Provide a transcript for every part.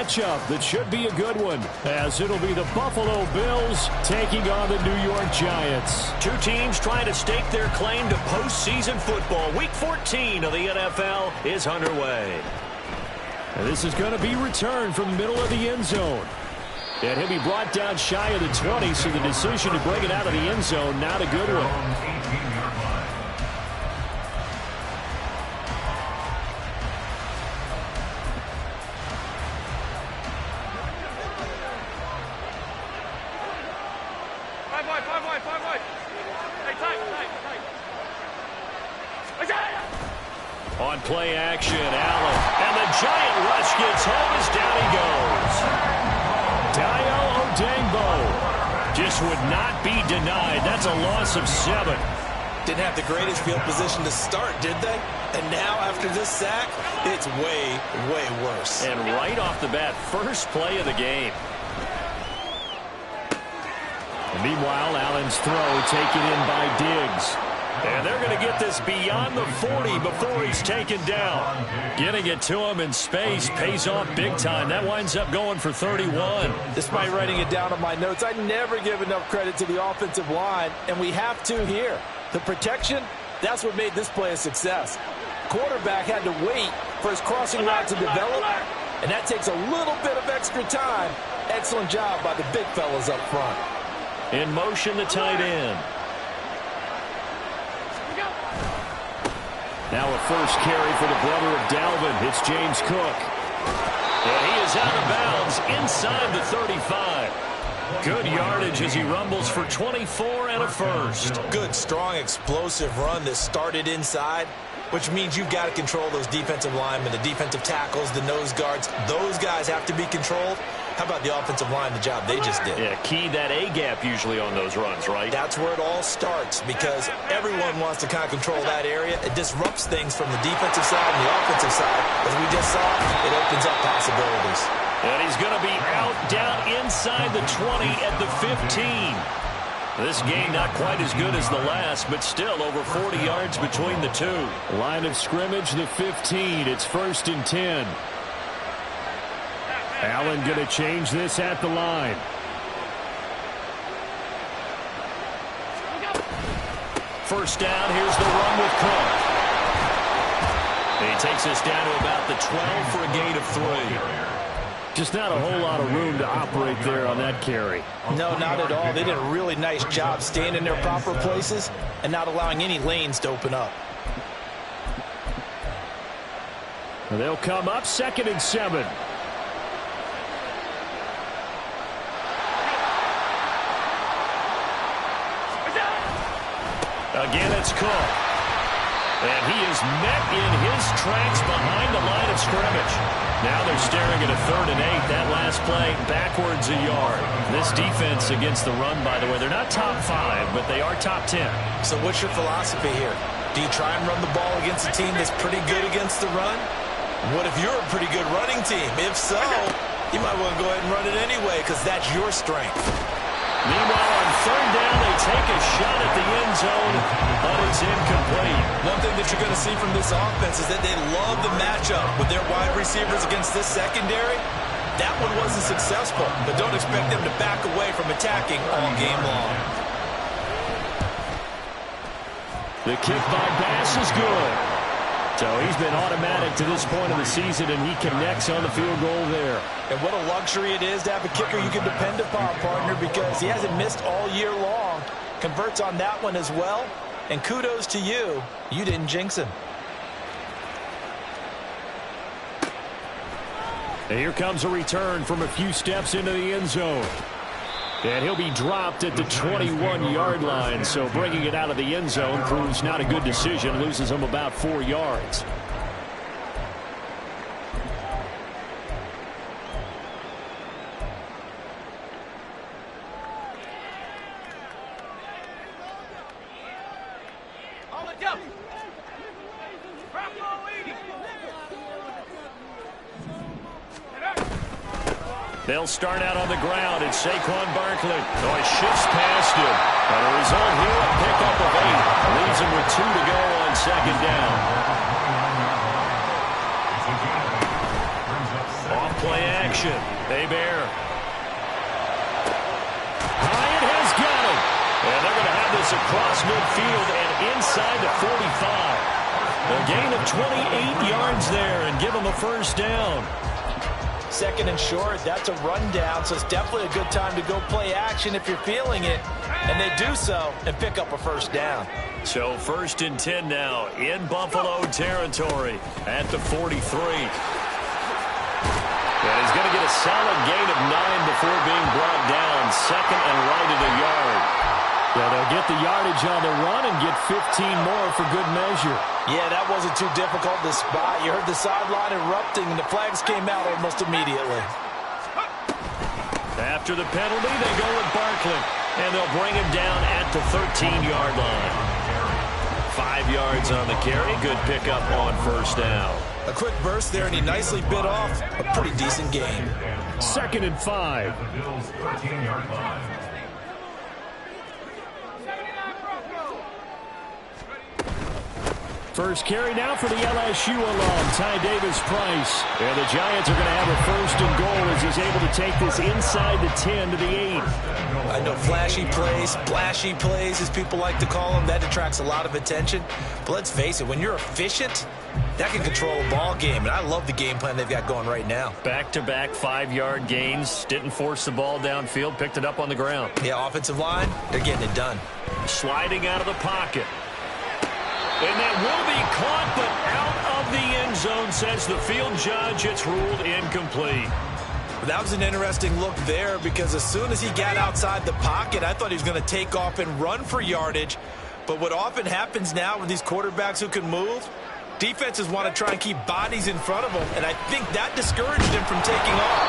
matchup that should be a good one, as it'll be the Buffalo Bills taking on the New York Giants. Two teams trying to stake their claim to postseason football. Week 14 of the NFL is underway. And this is going to be returned from the middle of the end zone. And he'll be brought down shy of the 20, so the decision to bring it out of the end zone, not a good one. On play action, Allen. And the Giant rush gets home as down he goes. Dio Odengbo just would not be denied. That's a loss of 7. Didn't have the greatest field position to start, did they? And now, after this sack, it's way, way worse. And right off the bat, first play of the game. And meanwhile, Allen's throw taken in by Diggs. And they're going to get this beyond the 40 before he's taken down. Getting it to him in space pays off big time. That winds up going for 31. Despite writing it down on my notes, I never give enough credit to the offensive line, and we have to here. The protection, that's what made this play a success. Quarterback had to wait for his crossing route to develop, and that takes a little bit of extra time. Excellent job by the big fellas up front. In motion, the tight end. Now a first carry for the brother of Dalvin. It's James Cook. And he is out of bounds inside the 35. Good yardage as he rumbles for 24 and a first. Good, strong, explosive run that started inside, which means you've got to control those defensive linemen, the defensive tackles, the nose guards. Those guys have to be controlled. How about the offensive line, the job they just did? Yeah, key that A-gap usually on those runs, right? That's where it all starts, because everyone wants to kind of control that area. It disrupts things from the defensive side and the offensive side. As we just saw, it opens up possibilities. And he's going to be out down inside the 20 at the 15. This game not quite as good as the last, but still over 40 yards between the two. Line of scrimmage, the 15. It's 1st and 10. Allen going to change this at the line. First down, here's the run with Cook. He takes us down to about the 12 for a gain of 3. Just not a whole lot of room to operate there on that carry. No, not at all. They did a really nice job staying in their proper places and not allowing any lanes to open up. And they'll come up 2nd and 7. Again, it's Cook. And he is met in his tracks behind the line of scrimmage. Now they're staring at a 3rd and 8. That last play backwards a yard. This defense against the run, by the way, they're not top 5, but they are top 10. So what's your philosophy here? Do you try and run the ball against a team that's pretty good against the run? What if you're a pretty good running team? If so, you might want to go ahead and run it anyway, because that's your strength. Meanwhile, on 3rd down, they take a shot at the end zone, but it's incomplete. One thing that you're going to see from this offense is that they love the matchup with their wide receivers against this secondary. That one wasn't successful, but don't expect them to back away from attacking all game long. The kick by Bass is good. So he's been automatic to this point of the season, and he connects on the field goal there. And what a luxury it is to have a kicker you can depend upon, partner, because he hasn't missed all year long. Converts on that one as well. And kudos to you. You didn't jinx him. And here comes a return from a few steps into the end zone. And he'll be dropped at the 21-yard line, so bringing it out of the end zone proves not a good decision, loses him about 4 yards. They'll start out on the ground. It's Saquon Barkley. Oh, he shifts past him. And a result here, a pickup of 8. Leaves him with 2 to go on 2nd down. Off play action. formation. Bear. Bryant has got him. And they're going to have this across midfield and inside the 45. A gain of 28 yards there and give them a first down. Second and short, that's a rundown, so it's definitely a good time to go play action if you're feeling it. And they do so and pick up a first down. So first and 10 now in Buffalo territory at the 43. And he's going to get a solid gain of 9 before being brought down. Second and right at a yard. Yeah, they'll get the yardage on the run and get 15 more for good measure. Yeah, that wasn't too difficult to spot. You heard the sideline erupting, and the flags came out almost immediately. After the penalty, they go with Barkley, and they'll bring him down at the 13-yard line. 5 yards on the carry. Good pickup on first down. A quick burst there, and he nicely bit off a pretty decent gain. Second and 5. First carry now for the LSU alum, Ty Davis-Price. And the Giants are going to have a first and goal as he's able to take this inside the 10 to the 8. I know flashy plays, splashy plays, as people like to call them, that attracts a lot of attention. But let's face it, when you're efficient, that can control a ball game. And I love the game plan they've got going right now. Back-to-back 5-yard gains. Didn't force the ball downfield. Picked it up on the ground. Yeah, offensive line, they're getting it done. Sliding out of the pocket. And that will be caught, but out of the end zone, says the field judge. It's ruled incomplete. That was an interesting look there because as soon as he got outside the pocket, I thought he was going to take off and run for yardage. But what often happens now with these quarterbacks who can move, defenses want to try and keep bodies in front of them, and I think that discouraged him from taking off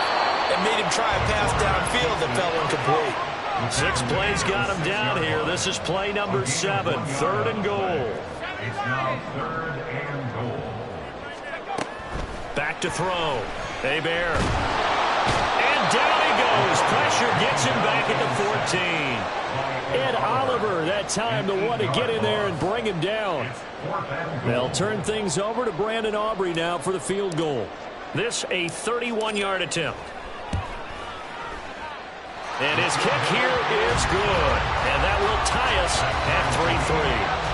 and made him try a pass downfield that fell incomplete. 6 plays got him down here. This is play number 7, 3rd and goal. It's now 3rd and goal. Back to throw. Bear. And down he goes. Pressure gets him back at the 14. Ed Oliver, that time the one to get in there and bring him down. They'll turn things over to Brandon Aubrey now for the field goal. This a 31-yard attempt. And his kick here is good. And that will tie us at 3-3.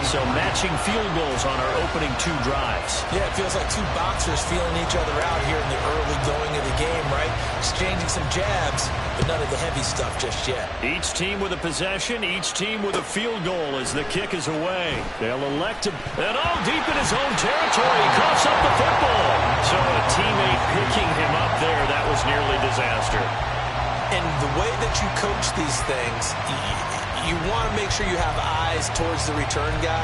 So matching field goals on our opening 2 drives. Yeah, it feels like 2 boxers feeling each other out here in the early going of the game, right? Exchanging some jabs, but none of the heavy stuff just yet. Each team with a possession, each team with a field goal as the kick is away. They'll elect to... And all deep in his own territory, he coughs up the football. So a teammate picking him up there, that was nearly disaster. And the way that you coach these things, you want to make sure you have eyes towards the return guy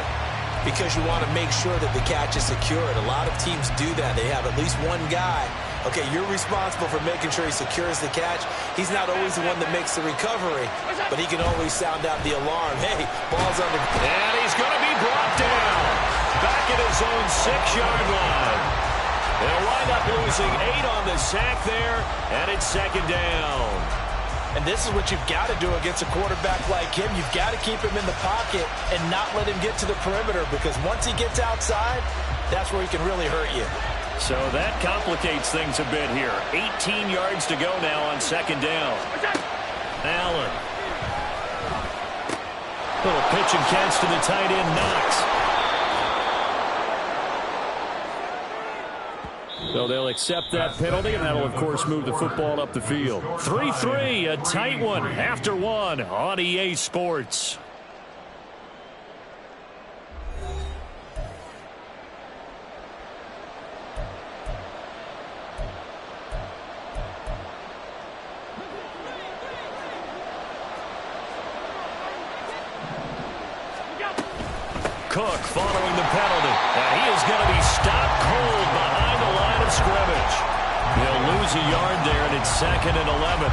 because you want to make sure that the catch is secured. A lot of teams do that. They have at least one guy. Okay, you're responsible for making sure he secures the catch. He's not always the one that makes the recovery, but he can always sound out the alarm. Hey, ball's under. And he's going to be brought down. Back at his own 6-yard line. They'll wind up losing 8 on the sack there, and it's 2nd down. And this is what you've got to do against a quarterback like him. You've got to keep him in the pocket and not let him get to the perimeter because once he gets outside, that's where he can really hurt you. So that complicates things a bit here. 18 yards to go now on 2nd down. Allen. Little pitch and catch to the tight end, Knox. So they'll accept that penalty, and that'll, of course, move the football up the field. 3-3, a tight one after 1 on EA Sports. Cook following the penalty. And he is going to be stopped cold behind the line of scrimmage. He'll lose a yard there, and it's 2nd and 11.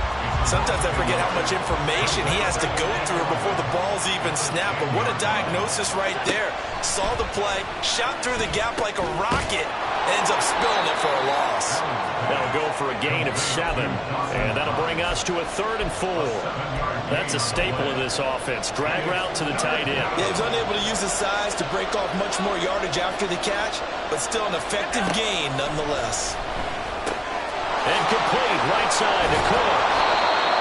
Sometimes I forget how much information he has to go through before the ball's even snapped. But what a diagnosis right there. Saw the play, shot through the gap like a rocket, ends up spilling it for a loss. That'll go for a gain of 7, and that'll bring us to a 3rd and 4. That's a staple of this offense. Drag route to the tight end. Yeah, he was unable to use his size to break off much more yardage after the catch, but still an effective gain nonetheless. And complete. Right side to Cook.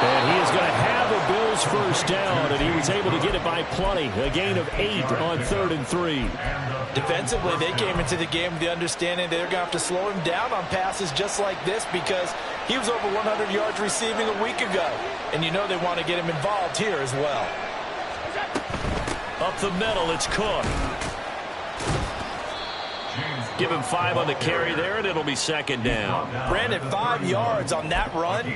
And he is going to have a Bills first down, and he was able to get it by plenty. A gain of 8 on 3rd and 3. Defensively, they came into the game with the understanding they're going to have to slow him down on passes just like this because he was over 100 yards receiving a week ago. And you know they want to get him involved here as well. Up the middle, it's Cook. Give him 5 on the carry there, and it'll be 2nd down. Brandon, 5 yards on that run.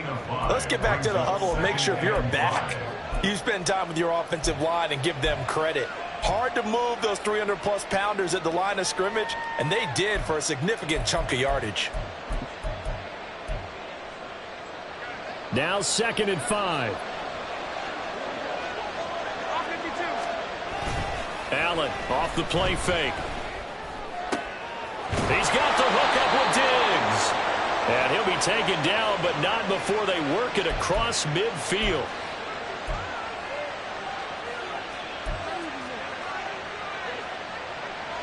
Let's get back to the huddle and make sure if you're a back, you spend time with your offensive line and give them credit. Hard to move those 300-plus pounders at the line of scrimmage, and they did for a significant chunk of yardage. Now 2nd and 5. Allen off the play fake. He's got the hook up with Diggs. And he'll be taken down, but not before they work it across midfield.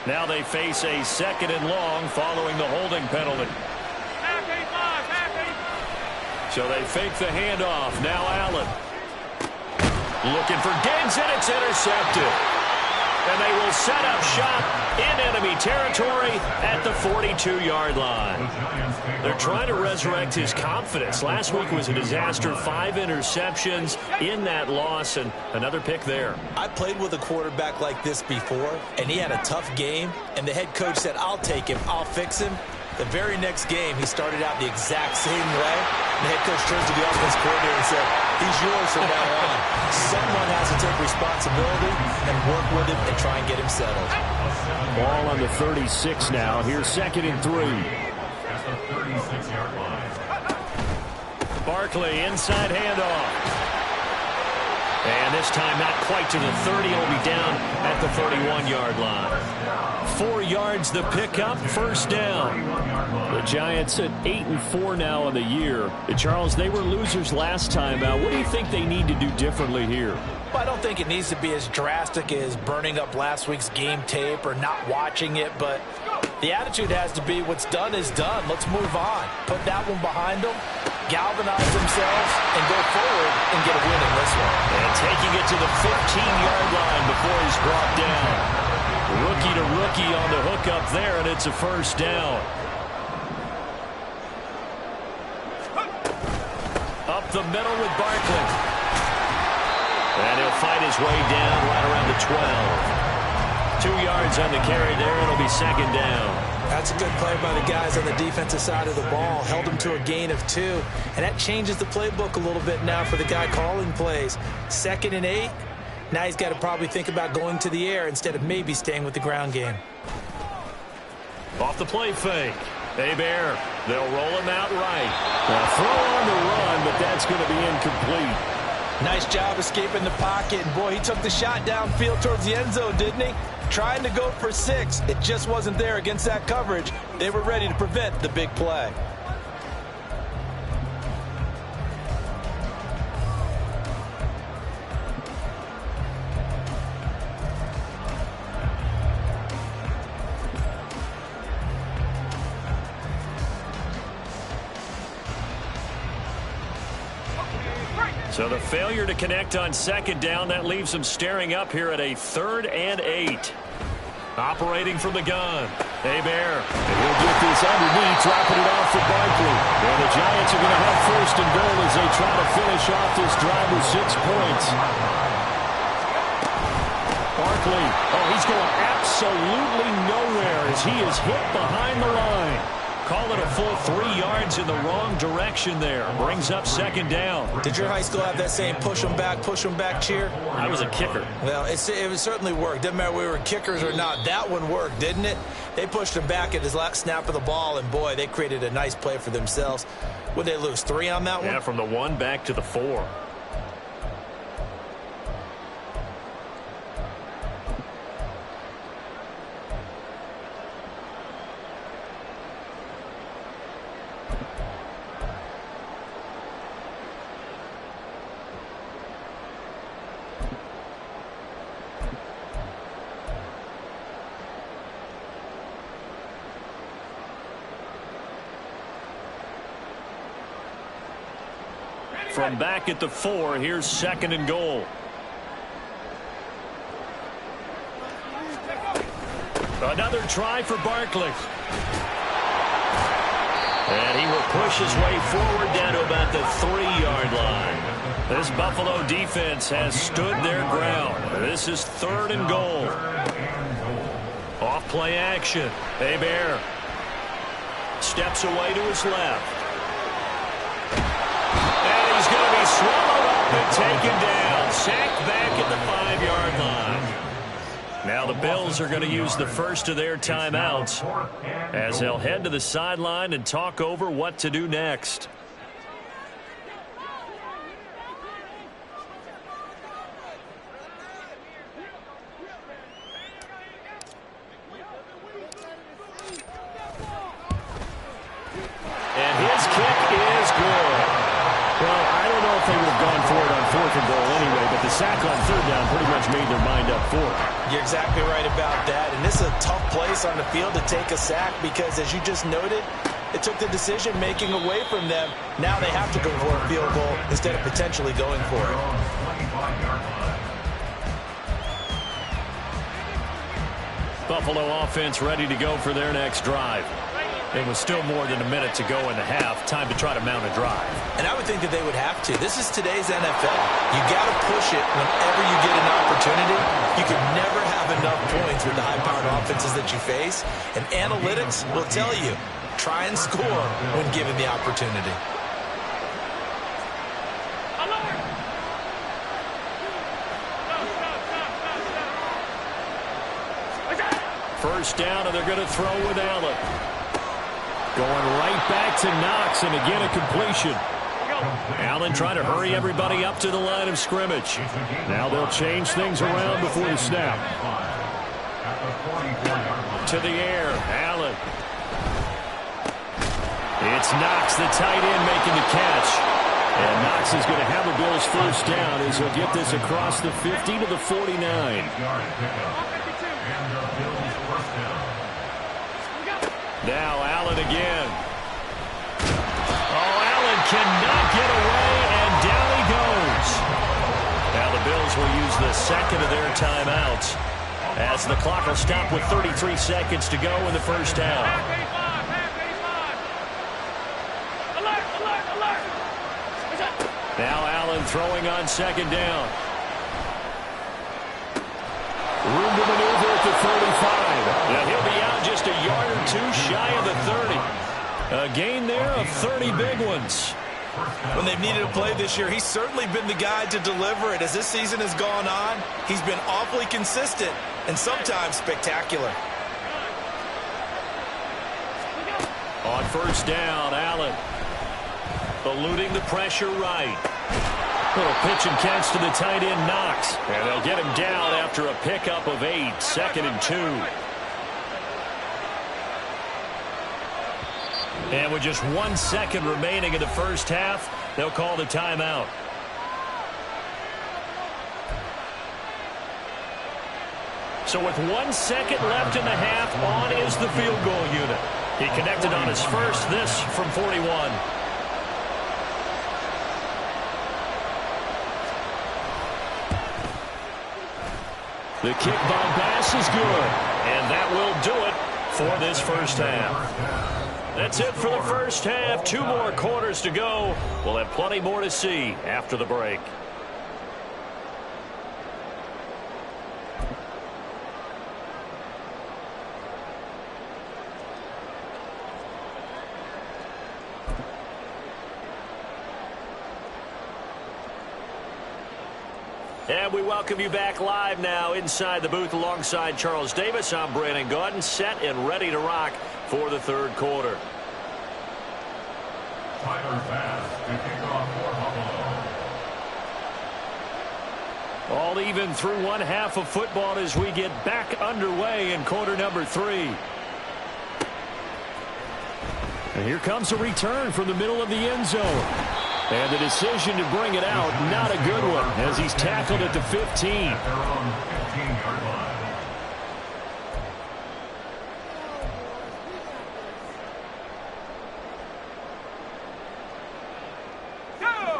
Now they face a 2nd and long following the holding penalty. So they fake the handoff. Now Allen. Looking for Diggs, and it's intercepted. And they will set up shop in enemy territory at the 42-yard line. They're trying to resurrect his confidence. Last week was a disaster. 5 interceptions in that loss, and another pick there. I played with a quarterback like this before, and he had a tough game, and the head coach said, I'll take him, I'll fix him. The very next game, he started out the exact same way. The head coach turns to the offense coordinator and said, he's yours from now on. Someone has to take responsibility and work with him and try and get him settled. Ball on the 36 now. Here's 2nd and 3. That's the 36-yard line. Barkley, inside handoff. And this time not quite to the 30. He'll be down at the 31-yard line. 4 yards the pickup, first down. The Giants at 8-4 now on the year. Charles, they were losers last time out. What do you think they need to do differently here? Well, I don't think it needs to be as drastic as burning up last week's game tape or not watching it, but the attitude has to be what's done is done. Let's move on. Put that one behind them, galvanize themselves, and go forward and get a win in this one. And taking it to the 15-yard line before he's brought down. Rookie to rookie on the hook up there, and it's a first down. Up the middle with Barkley. And he'll fight his way down right around the 12. 2 yards on the carry there. It'll be 2nd down. That's a good play by the guys on the defensive side of the ball. Held them to a gain of 2. And that changes the playbook a little bit now for the guy calling plays. 2nd and 8. Now he's got to probably think about going to the air instead of maybe staying with the ground game. Off the play fake. Bear. They'll roll him out right. Now throw on the run, but that's going to be incomplete. Nice job escaping the pocket. And boy, he took the shot downfield towards the end zone, didn't he? Trying to go for 6. It just wasn't there against that coverage. They were ready to prevent the big play. So the failure to connect on 2nd down, that leaves them staring up here at a 3rd and 8. Operating from the gun. Bear. And he'll get this underneath, dropping it off for Barkley. And the Giants are going to have 1st and goal as they try to finish off this drive with 6 points. Barkley. Oh, he's going absolutely nowhere as he is hit behind the line. Call it a full 3 yards in the wrong direction there. Brings up 2nd down. Did your high school have that saying, push them back cheer? I was a kicker. Well, it certainly worked. Didn't matter if we were kickers or not. That one worked, didn't it? They pushed him back at his last snap of the ball, and boy, they created a nice play for themselves. Would they lose 3 on that one? Yeah, from the 1 back to the 4. From back at the 4, here's 2nd and goal. Another try for Barkley. And he will push his way forward down to about the 3-yard line. This Buffalo defense has stood their ground. This is 3rd and goal. Off play action. Hebert steps away to his left. And he's going to be swallowed up and taken down. Sacked back at the 5-yard line. Now the Bills are going to use the first of their timeouts as they'll head to the sideline and talk over what to do next. And his kick is good. Well, I don't know if they would have gone for it on 4th and goal anyway, but the sack on 3rd down pretty much made their mind up for it. You're exactly right about that. And this is a tough place on the field to take a sack because, as you just noted, it took the decision-making away from them. Now they have to go for a field goal instead of potentially going for it. Buffalo offense ready to go for their next drive. It was still more than a minute to go in the half. Time to try to mount a drive. And I would think that they would have to. This is today's NFL. You got to push it whenever you get an opportunity. You can never have enough points with the high-powered offenses that you face. And analytics will tell you, try and score when given the opportunity. First down, and they're going to throw with Allen. Going right back to Knox, and again a completion. Allen trying to hurry everybody up to the line of scrimmage. Now they'll change things around before the snap. To the air, Allen. It's Knox, the tight end, making the catch. And Knox is going to have a Bills first down as he'll get this across the 50 to the 49. Now Allen again. Oh, Allen cannot get away, and down he goes. Now the Bills will use the second of their timeouts as the clock will stop with 33 seconds to go in the first half. Now Allen throwing on 2nd down. Room to maneuver at the 35. Now he'll be out just a yard or 2 shy of the 30. A gain there of 30 big ones. When they've needed a play this year, he's certainly been the guy to deliver it. As this season has gone on, he's been awfully consistent and sometimes spectacular. On first down, Allen eluding the pressure right. Little pitch and catch to the tight end, Knox. And they'll get him down after a pickup of 8, 2nd and 2. And with just 1 second remaining in the first half, they'll call the timeout. So with 1 second left in the half, on is the field goal unit. He connected on his first, this from 41. The kick by Bass is good. And that will do it for this first half. That's it for the first half. 2 more quarters to go. We'll have plenty more to see after the break. And we welcome you back live now inside the booth alongside Charles Davis. I'm Brandon Gaudin, set and ready to rock for the third quarter. Tyler Bass to kick off for Buffalo. All even through one half of football as we get back underway in quarter number 3. And here comes a return from the middle of the end zone. And the decision to bring it out, not a good one, as he's tackled at the 15. At their own 15-yard line.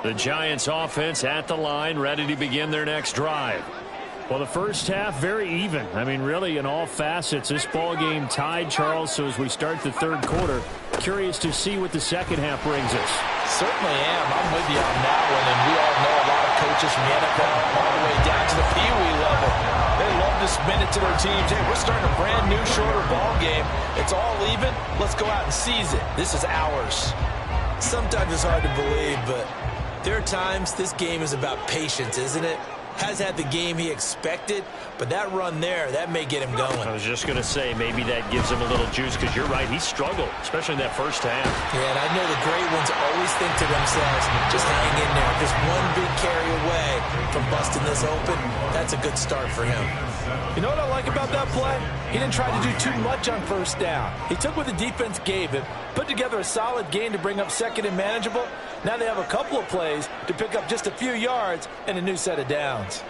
The Giants offense at the line, ready to begin their next drive. Well, the first half, very even. I mean, really, in all facets, this ball game tied, Charles. So as we start the third quarter, curious to see what the second half brings us. Certainly am. I'm with you on that one. And we all know a lot of coaches from the NFL all the way down to the Pee Wee level. They love to spin it to their teams. Hey, we're starting a brand new, shorter ball game. It's all even. Let's go out and seize it. This is ours. Sometimes it's hard to believe, but there are times this game is about patience, isn't it? Has had the game he expected, but that run there, that may get him going. I was just going to say, maybe that gives him a little juice, because you're right, he struggled, especially in that first half. Yeah, and I know the great ones always think to themselves, just hang in there. Just one big carry away from busting this open, that's a good start for him. You know what I like about that play? He didn't try to do too much on first down. He took what the defense gave him, put together a solid gain to bring up second and manageable. Now they have a couple of plays to pick up just a few yards and a new set of downs.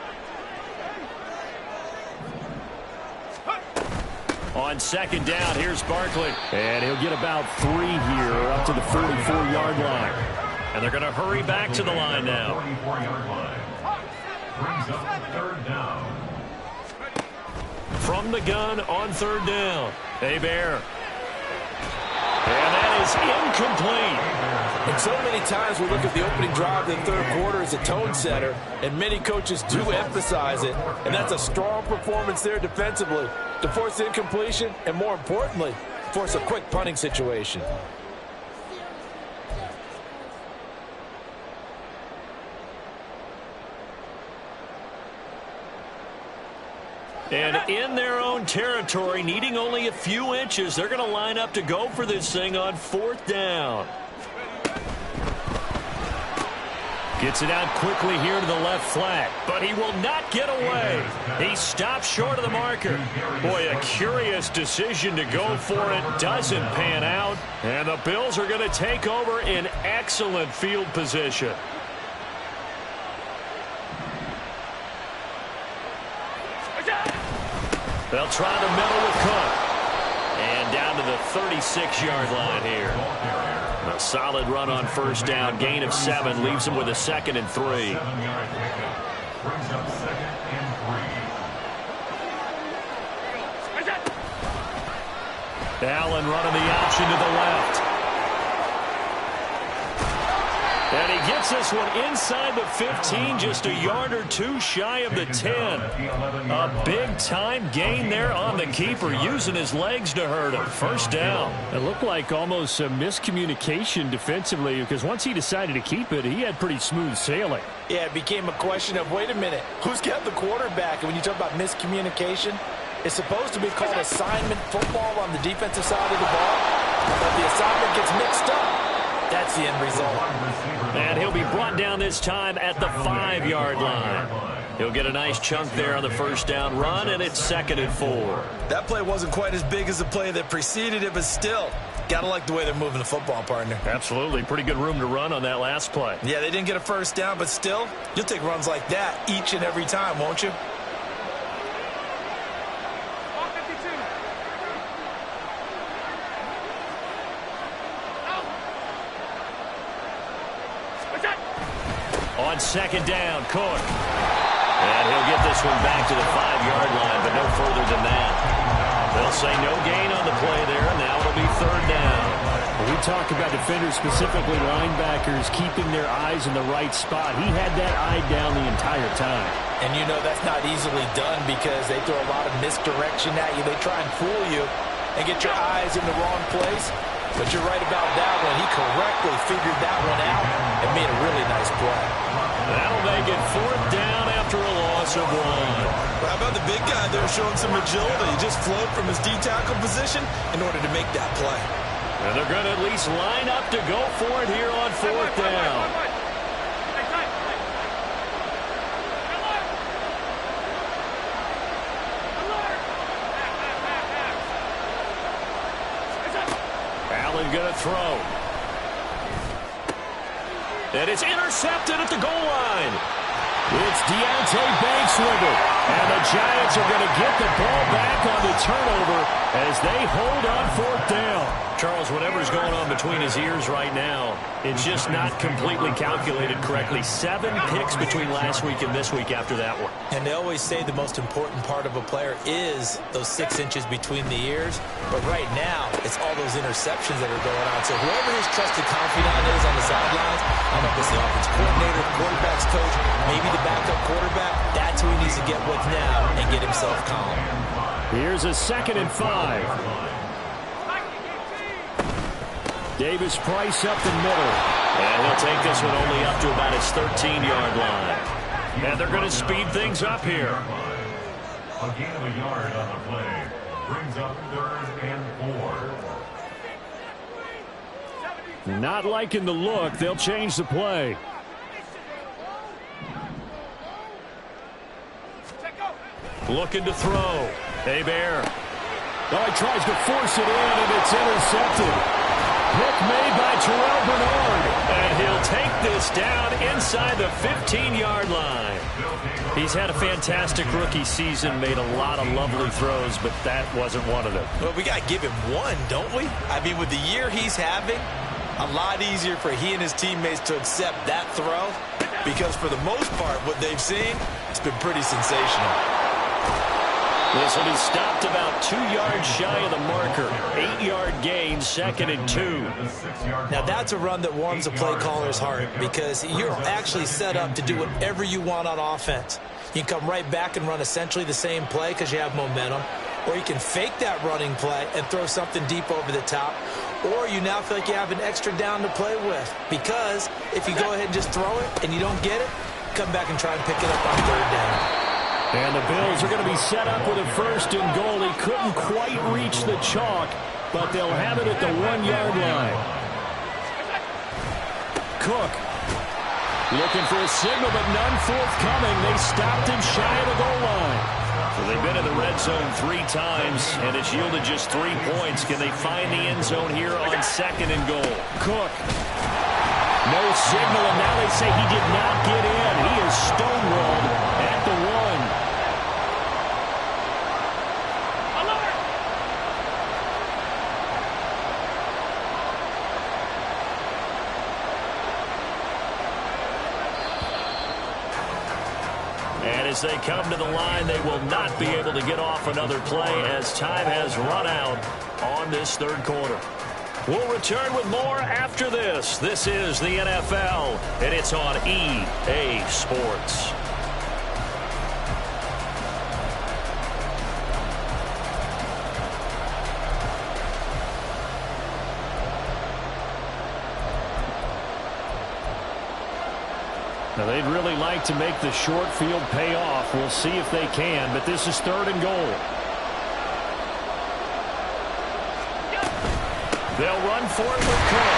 On second down, here's Barkley. And he'll get about 3 here up to the 44-yard line. And they're going to hurry back to the line now. 44-yard line. Brings up third down. From the gun on third down. Bear. And that is incomplete. And so many times we look at the opening drive of the third quarter as a tone setter, and many coaches do emphasize it. And that's a strong performance there defensively to force incompletion and, more importantly, force a quick punting situation. And in their own territory, needing only a few inches, they're going to line up to go for this thing on fourth down. Gets it out quickly here to the left flat, but he will not get away. He stops short of the marker. Boy, a curious decision to go for it. Doesn't pan out. And the Bills are going to take over in excellent field position. They'll try the middle with Cook. And down to the 36-yard line here. A solid run on first down. Gain of 7 leaves him with a 2nd and 3. 7-yard pickup. Brings up 2nd and 3. Allen running the option to the left. And he gets this one inside the 15, just a yard or two shy of the 10. A big-time gain there on the keeper, using his legs to hurt him. First down. It looked like almost a miscommunication defensively, because once he decided to keep it, he had pretty smooth sailing. Yeah, it became a question of, wait a minute, who's got the quarterback? And when you talk about miscommunication, it's supposed to be called assignment football on the defensive side of the ball, but the assignment gets mixed up. That's the end result. And he'll be brought down this time at the 5-yard line. He'll get a nice chunk there on the first down run, and it's 2nd and 4. That play wasn't quite as big as the play that preceded it, but still, gotta like the way they're moving the football, partner. Absolutely. Pretty good room to run on that last play. Yeah, they didn't get a first down, but still, you'll take runs like that each and every time, won't you? On second down, Cook. And he'll get this one back to the 5-yard line, but no further than that. They'll say no gain on the play there. Now it'll be third down. Well, we talk about defenders, specifically linebackers, keeping their eyes in the right spot. He had that eye down the entire time. And you know that's not easily done because they throw a lot of misdirection at you. They try and fool you and get your eyes in the wrong place. But you're right about that one. He correctly figured that one out and made a really nice play. That'll make it fourth down after a loss of 1. Well, how about the big guy there showing some agility? He just flowed from his D-tackle position in order to make that play. And they're going to at least line up to go for it here on fourth down. Allen going to throw. And it's intercepted at the goal line. It's Deontay Banks with it. And the Giants are going to get the ball back on the turnover as they hold on 4th down. Charles, whatever's going on between his ears right now, it's just not completely calculated correctly. 7 picks between last week and this week after that one. And they always say the most important part of a player is those 6 inches between the ears. But right now, it's all those interceptions that are going on. So whoever his trusted confidant is on the sidelines, I don't know if it's the offense coordinator, quarterback's coach, maybe the backup quarterback, that's who he needs to get with now and get himself calm. Here's a 2nd and 5. Davis Price up the middle. And he'll take this one only up to about his 13-yard line. And they're going to speed things up here. A gain of a yard on the play. Brings up 3rd and 4. Not liking the look. They'll change the play. Looking to throw. Bear. Oh, he tries to force it in, and it's intercepted. Pick made by Terrell Bernard. And he'll take this down inside the 15-yard line. He's had a fantastic rookie season, made a lot of lovely throws, but that wasn't one of them. Well, we got to give him one, don't we? I mean, with the year he's having, a lot easier for he and his teammates to accept that throw because for the most part, what they've seen, it's been pretty sensational. This will be stopped about 2 yards shy of the marker. 8-yard gain, 2nd and 2. Now that's a run that warms the play caller's heart because you're actually set up to do whatever you want on offense. You can come right back and run essentially the same play because you have momentum, or you can fake that running play and throw something deep over the top, or you now feel like you have an extra down to play with because if you go ahead and just throw it and you don't get it, come back and try and pick it up on 3rd down. And the Bills are going to be set up with a 1st and goal. He couldn't quite reach the chalk, but they'll have it at the 1-yard line. Cook looking for a signal, but none forthcoming. They stopped him shy of the goal line. So they've been in the red zone 3 times, and it's yielded just 3 points. Can they find the end zone here on 2nd and goal? Cook. No signal, and now they say he did not get in. He is stonewalled at the 1. As they come to the line, they will not be able to get off another play as time has run out on this 3rd quarter. We'll return with more after this. This is the NFL, and it's on EA Sports. Now, they'd really like to make the short field pay off. We'll see if they can, but this is 3rd and goal. They'll run for it with Cook.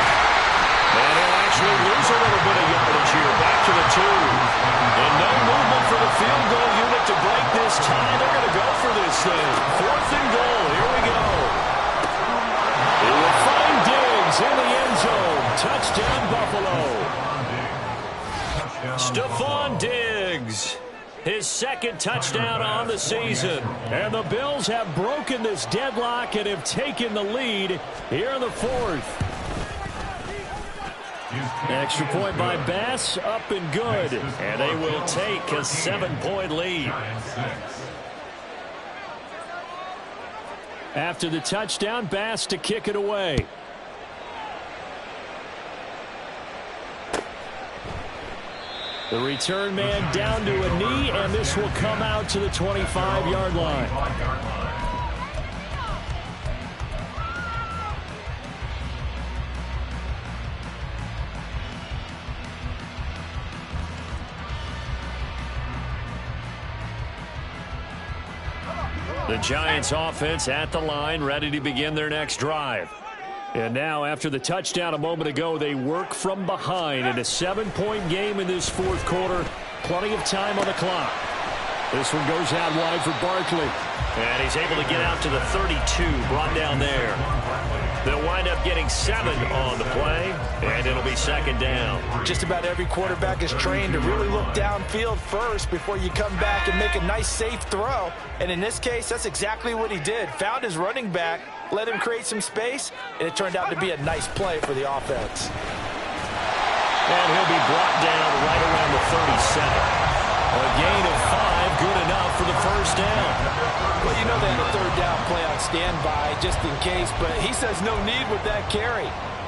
And he'll actually lose a little bit of yardage here. Back to the 2. And no movement for the field goal unit to break this tie. They're going to go for this thing. 4th and goal. Here we go. They will find Diggs in the end zone. Touchdown, Buffalo. Stephon Diggs, his 2nd touchdown on the season. And the Bills have broken this deadlock and have taken the lead here in the 4th. Extra point by Bass, up and good. And they will take a 7-point lead. After the touchdown, Bass to kick it away. The return man down to a knee, and this will come out to the 25-yard line. The Giants offense at the line, ready to begin their next drive. And now, after the touchdown a moment ago, they work from behind in a 7-point game in this 4th quarter. Plenty of time on the clock. This one goes out wide for Barkley. And he's able to get out to the 32, brought down there. They'll wind up getting 7 on the play, and it'll be second down. Just about every quarterback is trained to really look downfield first before you come back and make a nice, safe throw. And in this case, that's exactly what he did. Found his running back, let him create some space, and it turned out to be a nice play for the offense. And he'll be brought down right around the 37. A gain of 5, good enough for the first down. Well, you know they had a third down play on standby just in case, but he says no need with that carry.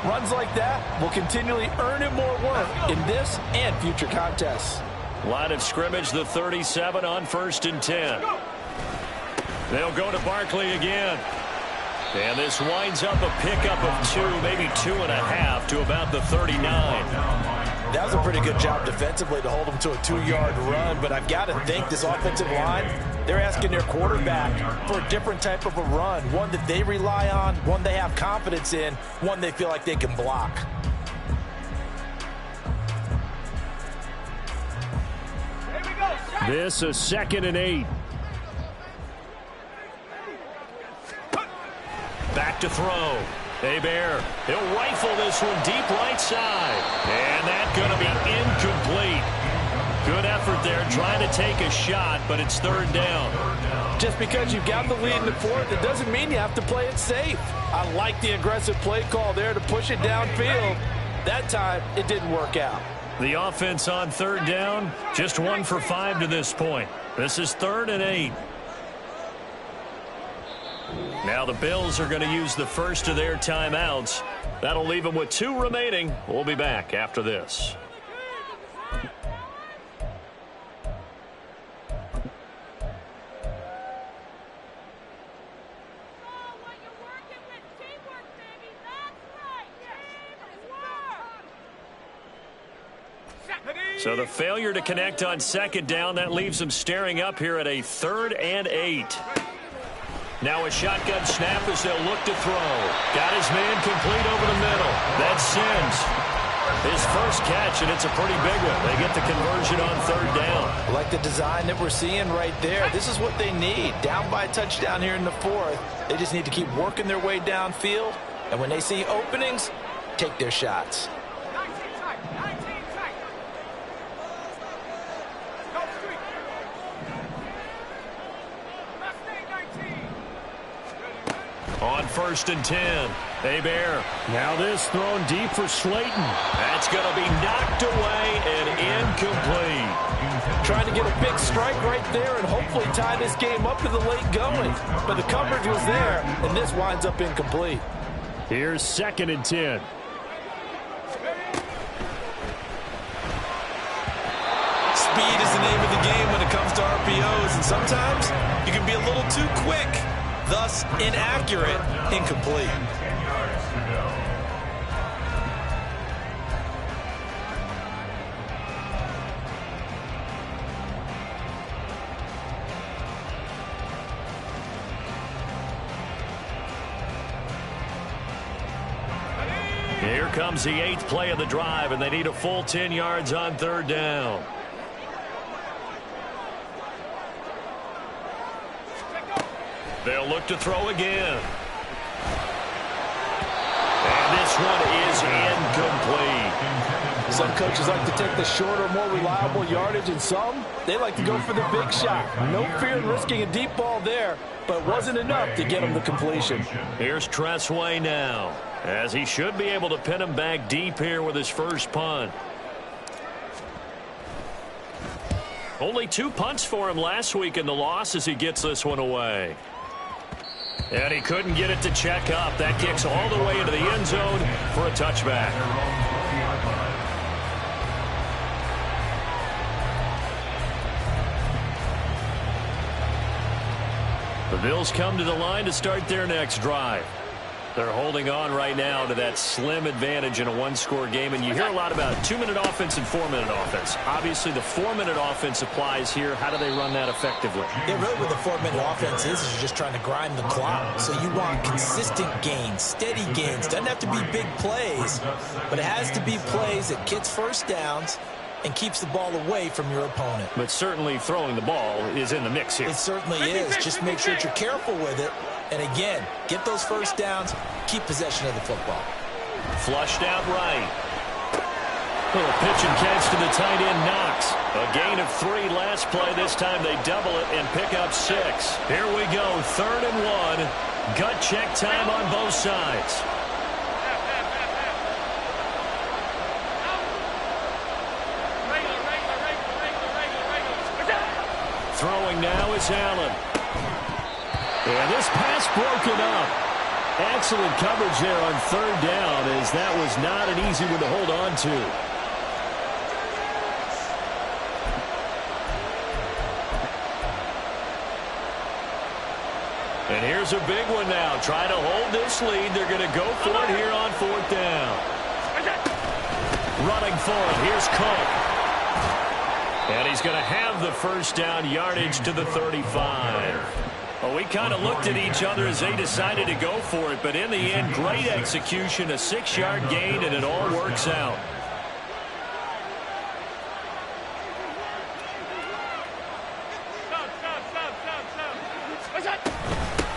Runs like that will continually earn him more work in this and future contests. Line of scrimmage, the 37 on 1st and 10. They'll go to Barkley again. And this winds up a pickup of 2, maybe 2.5 to about the 39. That was a pretty good job defensively to hold them to a 2-yard run, but I've got to think this offensive line, they're asking their quarterback for a different type of a run, one that they rely on, one they have confidence in, one they feel like they can block. This is 2nd and 8. Back to throw. Hebert, he'll rifle this one deep right side. And that's going to be incomplete. Good effort there trying to take a shot, but it's 3rd down. Just because you've got the lead in the 4th, it doesn't mean you have to play it safe. I like the aggressive play call there to push it downfield. That time, it didn't work out. The offense on 3rd down, just 1 for 5 to this point. This is 3rd and 8. Now the Bills are going to use the first of their timeouts. That'll leave them with 2 remaining. We'll be back after this. So the failure to connect on 2nd down, that leaves them staring up here at a 3rd and 8. Now a shotgun snap as they'll look to throw. Got his man complete over the middle. That's Sims. His first catch, and it's a pretty big one. They get the conversion on 3rd down. I like the design that we're seeing right there. This is what they need. Down by a touchdown here in the 4th. They just need to keep working their way downfield. And when they see openings, take their shots. On 1st and 10, Hebert. Now this thrown deep for Slayton. That's going to be knocked away and incomplete. Trying to get a big strike right there and hopefully tie this game up to the late going. But the coverage was there, and this winds up incomplete. Here's 2nd and 10. Speed is the name of the game when it comes to RPOs, and sometimes you can be a little too quick. Thus, inaccurate, incomplete. Here comes the 8th play of the drive, and they need a full 10 yards on 3rd down. They'll look to throw again. And this one is incomplete. Some coaches like to take the shorter, more reliable yardage, and some, they like to go for the big shot. No fear in risking a deep ball there, but it wasn't enough to get him the completion. Here's Tressway now, as he should be able to pin him back deep here with his first punt. Only 2 punts for him last week in the loss as he gets this one away. And he couldn't get it to check up. That kicks all the way into the end zone for a touchback. The Bills come to the line to start their next drive. They're holding on right now to that slim advantage in a 1-score game. And you hear a lot about 2-minute offense and 4-minute offense. Obviously, the 4-minute offense applies here. How do they run that effectively? Yeah, really what the 4-minute offense is you're just trying to grind the clock. So you want consistent gains, steady gains. Doesn't have to be big plays, but it has to be plays that gets first downs and keeps the ball away from your opponent. But certainly throwing the ball is in the mix here. It certainly is. Just make sure that you're careful with it. And again, get those first downs, keep possession of the football. Flushed out right. Little pitch and catch to the tight end, Knox. A gain of 3 last play. This time they double it and pick up 6. Here we go, 3rd and 1. Gut check time on both sides. Throwing now is Allen. And this pass broken up. Excellent coverage there on 3rd down, as that was not an easy one to hold on to. And here's a big one now. Try to hold this lead. They're going to go for it here on 4th down. Running for it. Here's Cook. And he's going to have the first down yardage to the 35. Well, we kind of looked at each other as they decided to go for it. But in the end, great execution, a 6-yard gain, and it all works out.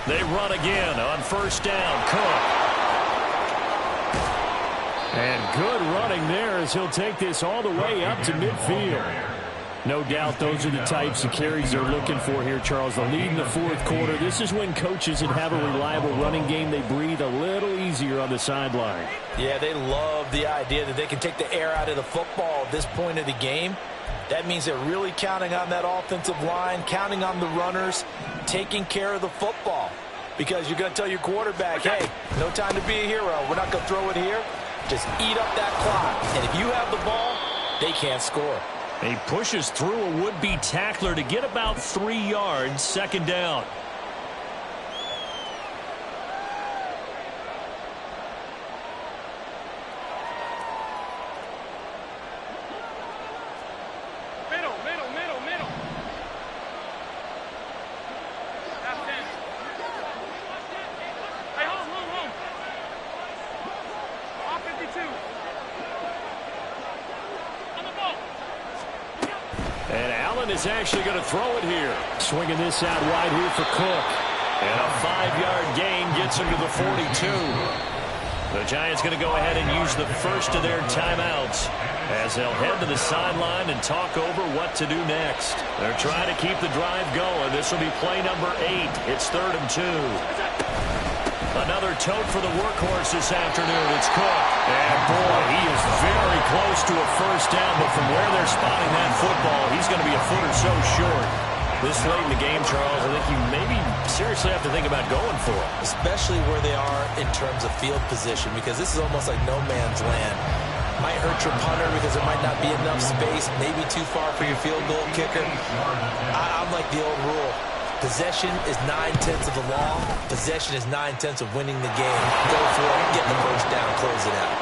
They run again on 1st down. Cook. And good running there as he'll take this all the way up to midfield. No doubt those are the types of carries they're looking for here, Charles. The lead in the 4th quarter. This is when coaches that have a reliable running game, they breathe a little easier on the sideline. Yeah, they love the idea that they can take the air out of the football at this point of the game. That means they're really counting on that offensive line, counting on the runners, taking care of the football. Because you're going to tell your quarterback, hey, no time to be a hero. We're not going to throw it here. Just eat up that clock. And if you have the ball, they can't score. He pushes through a would-be tackler to get about 3 yards, 2nd down. And Allen is actually going to throw it here. Swinging this out wide here for Cook. And a 5-yard gain gets him to the 42. The Giants going to go ahead and use the first of their timeouts as they'll head to the sideline and talk over what to do next. They're trying to keep the drive going. This will be play number 8. It's 3rd and 2. Another tote for the workhorse this afternoon. It's Cook. And boy, he is very close to a first down, but from where they're spotting that football, he's going to be a foot or so short. This late in the game, Charles, I think you maybe seriously have to think about going for it. Especially where they are in terms of field position, because this is almost like no man's land. Might hurt your punter because there might not be enough space, maybe too far for your field goal kicker. I'm like the old rule. Possession is 9/10 of the law. Possession is 9/10 of winning the game. Go for it, get the first down, close it out.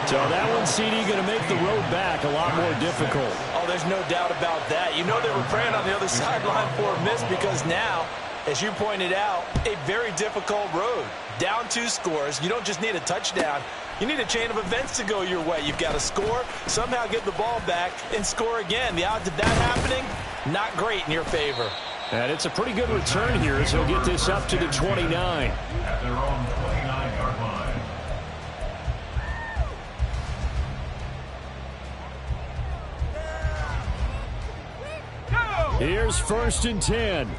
So that one, CD, going to make the road back a lot more difficult. Oh, there's no doubt about that. You know they were praying on the other sideline for a miss because now, as you pointed out, a very difficult road. Down 2 scores. You don't just need a touchdown. You need a chain of events to go your way. You've got to score, somehow get the ball back, and score again. The odds of that happening, not great in your favor. And it's a pretty good return here as he'll get this up to the 29. At their own 29-yard line. Here's 1st and 10.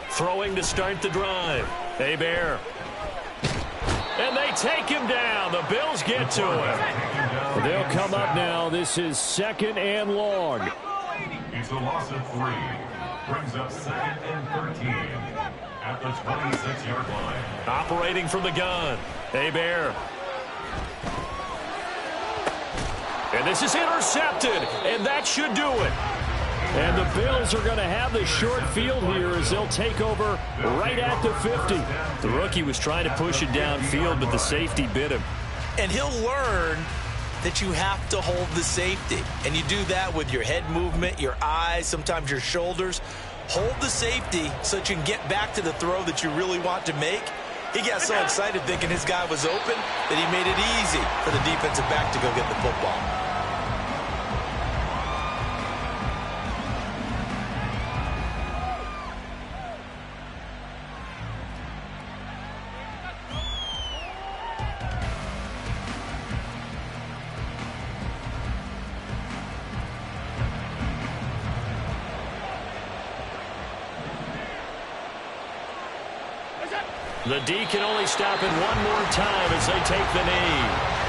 Throwing to start the drive. Hebert. And they take him down. The Bills get to him. They'll come up now. This is 2nd and long. It's a loss of 3. Brings up 2nd and 13 at the 26-yard line. Operating from the gun. Hebert. And this is intercepted. And that should do it. And the Bills are going to have the short field here as they'll take over right at the 50. The rookie was trying to push it downfield, but the safety bit him. And he'll learn that you have to hold the safety. And you do that with your head movement, your eyes, sometimes your shoulders. Hold the safety so that you can get back to the throw that you really want to make. He got so excited thinking his guy was open that he made it easy for the defensive back to go get the football. The D can only stop it one more time as they take the knee.